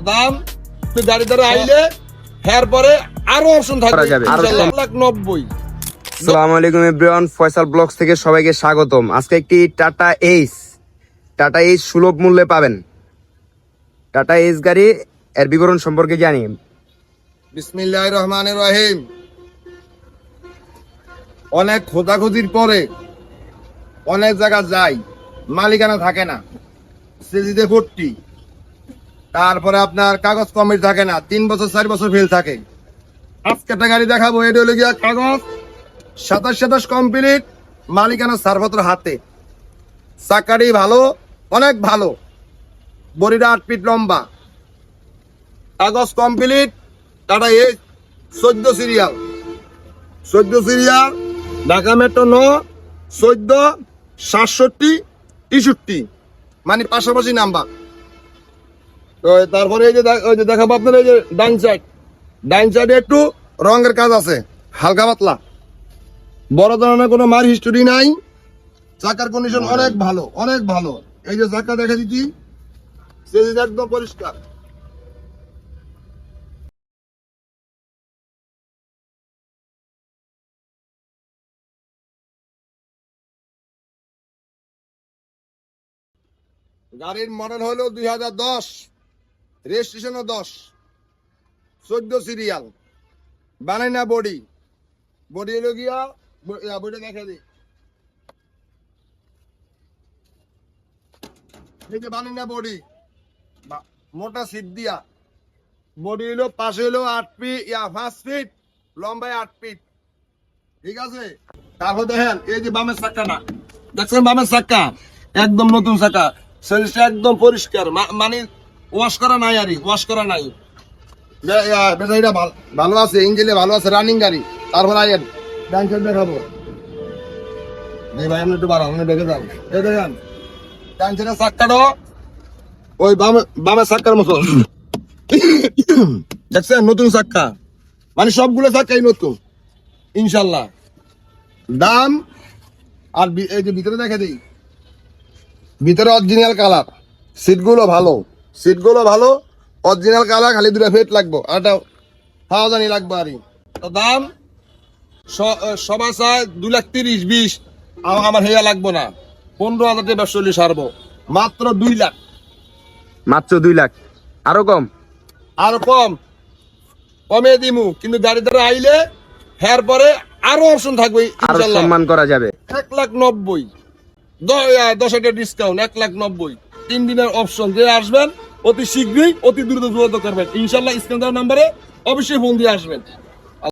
দাম গাড়ি দ্বারা আইলে এর পরে আরো অপশন থাকবে 1,90,000। আসসালামু আলাইকুম এভরিওয়ান, ফয়সাল ব্লগস থেকে সবাইকে স্বাগতম। আজকে একটি টাটা এইচ সুলভ মূল্যে পাবেন। টাটা এইচ গাড়ি এর বিবরণ সম্পর্কে জানি। বিসমিল্লাহির রহমানির রহিম। অনেক খোঁজাখুঁজির পরে অনেক জায়গা যাই, মালিকানা থাকে না, সিজিতে ভর্তি, তারপরে আপনার কাগজ কমিট থাকে না, 3 বছর 4 বছর ফেল থাকে। আজকে একটা গাড়ি দেখাবো, এটা হলো গিয়া কাগজ 27 কমপ্লিট, মালিকানা ছাড়পত্র হাতে, চাকাটি ভালো, অনেক ভালো, বডিটা 8 ফিট লম্বা, কাগজ complete, tata H 14 serial, Dhaka metro 9 14 67 63, মানে পাশাপাশি নাম্বার। তো তারপরে এই যে দেখাবো আপনার এই যে ডাইন সাইডে একটু রঙের কাজ আছে, হালকা পাতলা, বড় ধরনের কোনো মার হিস্টোরি নাই। চাকার কন্ডিশন অনেক ভালো, অনেক ভালো। এই যে চাকা দেখা দিচ্ছি, একদম পরিষ্কার। গাড়ির মডেল হলো 2010, রেজিস্ট্রেশনও 10, 14 সিরিয়াল, বানাইনা বডি হলো গিয়া বডি দেখা দিই, এই যে বানাইনা বডি, মোটা সিট দিয়া, বডি হলো পাশে হলো 8 ফিট 5 ফিট লম্বায় 8 ফিট, ঠিক আছে। তারপর দেখেন এই যে বামের চাকাটা দেখছেন, বামের চাকা একদম নতুন চাকা, সার্ভিসটা একদম পরিষ্কার, মানে ওয়াশ করা নাই, আর ওয়াশ করা নাই, ব্যাটারিটা ভালো আছে, ইঞ্জিনে ভালো আছে, রানিং গাড়ি। তারপর আইয়েন ডান সাইড দেখাবো, ভাই আপনি একটু বাড়ান, দেখে যান, এই দেখেন ডান সাইডের চাকাটা ওই বামের চাকার মতো দেখছেন, নতুন চাকা, মানে সবগুলো চাকাই নতুন ইনশাল্লাহ। দাম আর এই যে ভিতরে দেখে দিই, ভিতরে অরিজিনাল কালার, সিটগুলো ভালো, অরিজিনাল কালার, খালি 2টা ফেট লাগবো, আরটা হাওয়া জানি লাগবো। আর দাম সবাই চায় 2,30,20, আমার হেয়া লাগবো না, 15,000 টাকা ব্যবসা সারবো, মাত্র 2 লাখ, মাত্র 2 লাখ, আরো কম কমে দিমু, কিন্তু গাড়ি দ্বারা আইলে এর পরে আরো অপশন থাকবে, আরো সম্মান করা যাবে। 1,90,000, 10 ডিসকাউন্ট, 1,90,000, 3 দিনের অপশন। যে আসবেন অতি শীঘ্রই, অতি দ্রুত যোগাযোগ করবেন ইনশাল্লাহ। স্ক্রিন দেওয়া নাম্বারে অবশ্যই ফোন দিয়ে আসবেন।